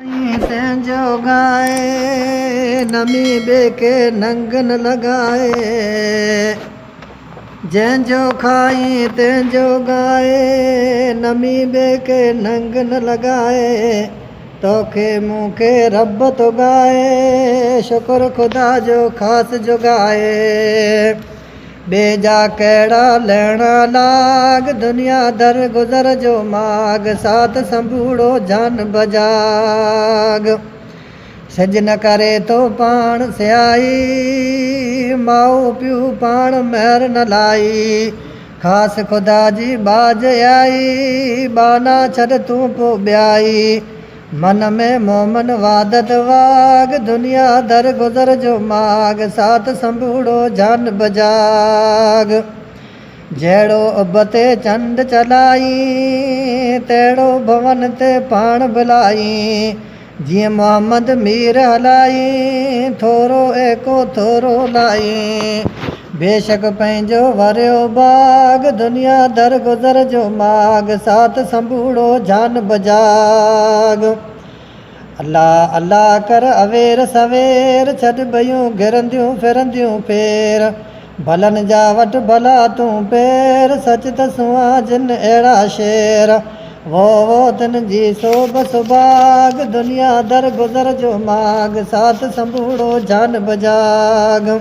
तंहिंजो गाए नमी ॿिए खे नंग न लॻाए, जंहिंजो खाई तंहिंजो गाए नमी ॿिए खे नंग न लॻाए, तोखे मूंखे रब थो गाए शुक्र ख़ुदा जो ख़ासि जुगाए। ॿिए जा कहिड़ा लहणा लाग दुनिया दर गुज़र जो माग, साथ संभूड़ो जान बजाग। सिज न करे तो पाण सियाई माउ पीउ पाण महर न लाई, ख़ासि ख़ुदा जी बाज आई बाना छॾ तूं पोइ ॿियाई। मन में मोमन वादत वाग दुनिया दर गुज़र जो माग, साथ संभूड़ो जान बजाग। जहिड़ो उब ते चंड चलाई तहिड़ो भवन ते पाण बुलाई, जीअं मोहम्मद मीर हलाई थोरो एको थोरो लाई। बेशक पंहिंजो वरियो बाग दुनिया दर गुज़र जो माग, साथ संभूड़ो जान बजाग। अल्लाह अल्लाह कर अवेर सवेर छॾ ॿयूं घिरंदियूं फिरंदियूं फेर, भलनि जा वटि भला तूं पेर सच त सुआ जिन अहिड़ा शेर। वो तिन जी सोभ सुभाग दुनिया दर गुज़र जो माग, साथ संभूड़ो जान बजाग।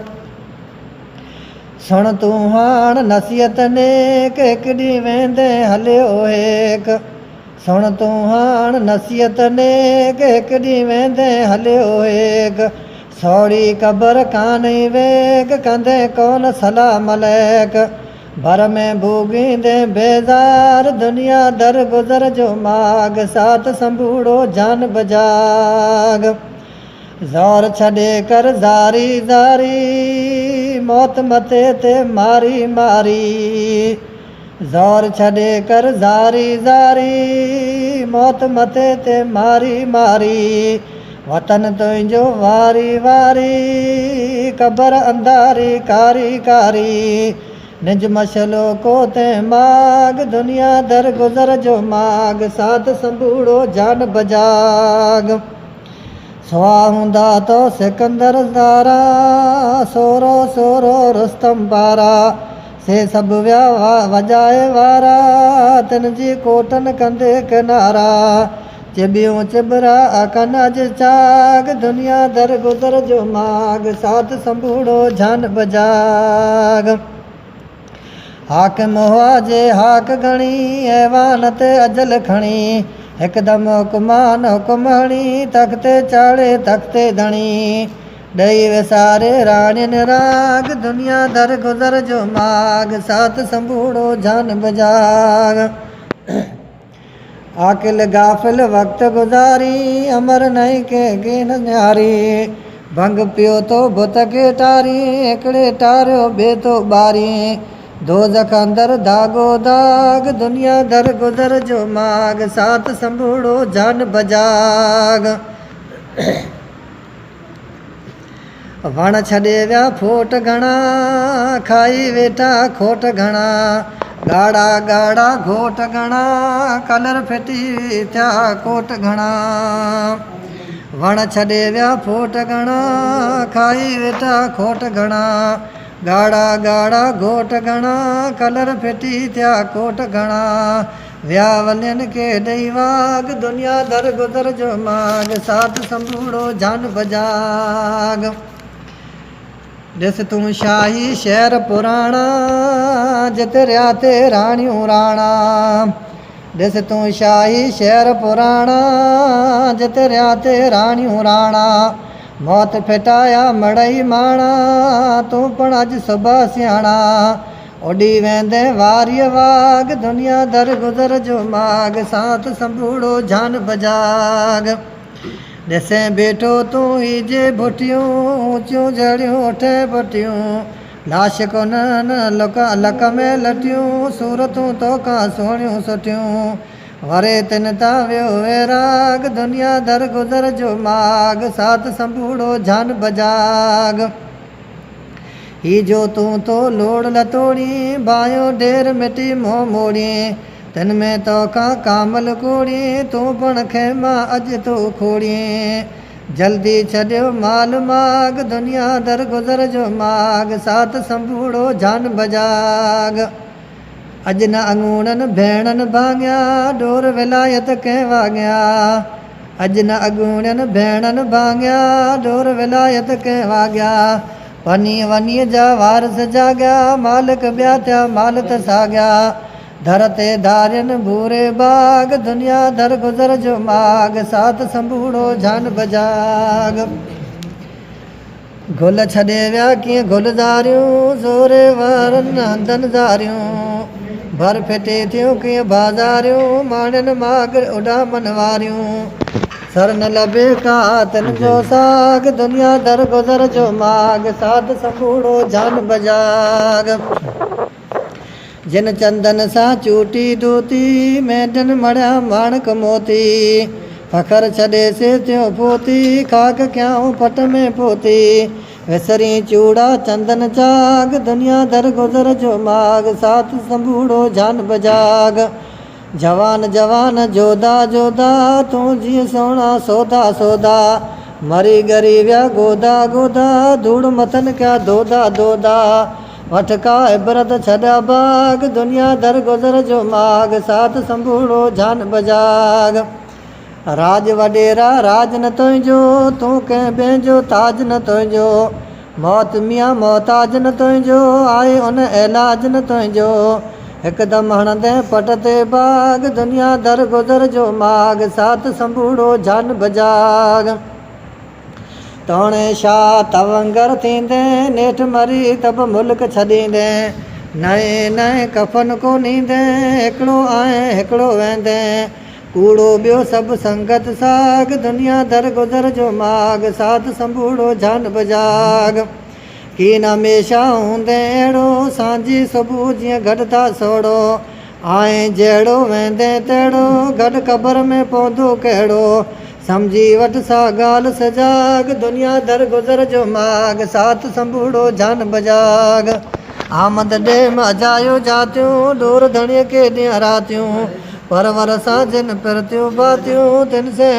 सुण तूं हाण नसीहत नेक हिकु ॾींहुं वेंदे हलियो हेक, सुण तूं हाण नसीहत नेक हिकु ॾींहुं वेंदे हलियो हेक। सौड़ी क़बर कान्हे वेग कंदे कोन सलाह मलैक, भर में भूगींदे बेज़ार दुनिया दर गुज़र जो माग, साथ संभूड़ो जान बजाग। ज़ोर छॾे कर ज़ारी ज़ारी मौत मथे ते मारी मारी, ज़ोर छॾे कर ज़ारी ज़ारी मौत मथे ते मारी मारी। वतन तुंहिंजो वारी वारी क़बर अंधारी कारी कारी, निज मशलो को ते माग दुनिया दर गुज़र जो माग, साथ संभूड़ो जान बजाग। सुआ हूंदा तो सिकंदर दारा सोरो सोरो रुस्तम पारा, से सभु विया वॼाए वारा तिन जी कोटन कंदे किनारा। चिबियूं चिबरा कन अॼु चाग दुनिया दर गुज़र जो माग, साथ संभूड़ो जान बजाग। हाकिम हुआ जे हाक घणी ऐवान ते अजल खणी, हिकदमि हुकुमान हुकुम हणी तख़्ते चाढ़े तख़्ते धणी। ॾेई विसारे राणियुनि राग दुनिया दर गुज़र जो माग, साथ संभूड़ो जान बजाग। आकिल गाफ़िल वक़्त गुज़ारी अमर नहीं के न न्यारी, भंग पियो तो बुत खे टारी हिकिड़े टारियो ॿिए तो ॿारी। दोज़ख अंदर दागो दाग दुनिया दर गुज़र जो माग, साथ संभूड़ो जान बजाग। वण छॾे विया फोट घणा खाई वेठा खोट घणा, ॻाढ़ा ॻाढ़ा घोट घणा कलर फिटी थिया कोट घणा। वण छॾे विया फोट घणा खाई वेठा खोट घणा, ॻाढ़ा ॻाढ़ा घोट घणा कलर फिटी थिया कोट घणा। विया वलियनि खे ॾेई वाग दुनिया दर गुज़र जो माग, साथ संभूड़ो जान बजाग। ॾिस तूं शाही शहर पुराणा जिते रिया ते राणियूं राणा, ॾिस तूं शाही शहर पुराणा जिते रिया ते राणियूं राणा। मौत फिटाया मड़ई माणा तूं पण अॼु सुबुह सियाणा, उॾी वेंदे वारीअ वाग दुनिया दर गुज़र जो माग, साथ संभूड़ो जान बजाग। ॾिसे वेठो तूं ही जे भुटियूं ऊचियूं जड़ियूं उठे भुटियूं, लाश कोन लक में लटियूं सूरतूं तोखां सुहिणियूं सुठियूं। वरे तिन तां वियो वैराग दुनिया दर गुज़र जो माग, साथ संभूड़ो जान बजाग। ही जो तूं तो लोड़ लतोड़ी बायो ढेर मिटी मोह मोड़ी, तिन में तोखां कामल कोड़ी तूं पण खेमा अॼु तूं खोड़ी जल्दी छॾियो माल माग दुनिया दर गुज़र जो माग साथ संभूड़ो जान बजाग अॼु न अङूणनि भेणनि भाङिया डोर विलायत कंहिं वाॻिया अॼु न अॻूणनि भेणनि भाङिया डोर विलायत कंहिं वाॻिया वनी वनीअ जा वारस जाॻिया मालिक ॿिया थिया माल त साॻिया दर ते धारियनि भूरे बाग दुनिया दर गुज़र जो माग साथ संभूड़ो जान बजाग गुल छॾे विया कीअं गुलज़ारियूं ज़ोरे वारनि हंधनि ज़ारियूं भर फिटे थियूं कीअं बाज़ारियूं माणियुनि माग उॾामनि वारियूं सर न लभे का तिन जो साग दुनिया दर गुज़र जो माग साथ संभूड़ो जान बजाग जिन चंदन सां चूटी धोती मैडन मड़िया माणक मोती फखर छॾे से थियो पोती खाक कयाऊं पट में पोती विसरी चूड़ा चंदन चाग दुनिया दर गुज़र जो माग साथ संभूड़ो जान बजाग जवान जवान जोधा जोधा तूं जीअं सोना सौदा सौदा मरी गरी विया गोदा गोदा धूड़ मथन क्या दोदा दोदा वठ का इबरत छॾा बाग दुनिया दर गुज़र जो माग साथ संभूड़ो जान बजाग राज वॾेरा राज न तुंहिंजो तूं कंहिं ॿिए जो ताज न तुंहिंजो मौत मियां मोहताज न तुंहिंजो आहे उन इलाज न तुंहिंजो हिकदमि हणंदे पट ते बाग दुनिया दर गुज़र जो माग साथ संभूड़ो जान बजाग तोणे शाह तवंगर थींदे नेठि मरी तब मुल्क छॾींदे नए नए कफ़न को नींदे हिकिड़ो आए हिकिड़ो वेंदे कूड़ो ॿियो सभु संगत साग दुनिया दर गुज़र जो माग साथ संभूड़ो जान बजाग कीन हमेशा हूंदे अहिड़ो सांझी सुबुह जीअं गॾु था सोड़ो आए जहिड़ो वेंदे तहिड़ो गॾु क़बर में पौधो कहिड़ो समझी वठ सा ॻाल्हि सजाग दुनिया दर गुज़र जो माग साथ संभूड़ो जान बजाग आमद ॾे मजायो जातियूं डोर धणीअ खे ॾींहं रातियूं परवर सां जिन पिरतियूं बातियूं तिन से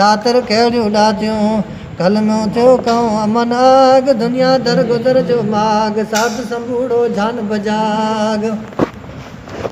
ॾातर कहिड़ियूं ॾातियूं कलमियूं थियो कऊं अमन आग दुनिया दर गुज़र जो माग साथ संभूड़ो जान बजाग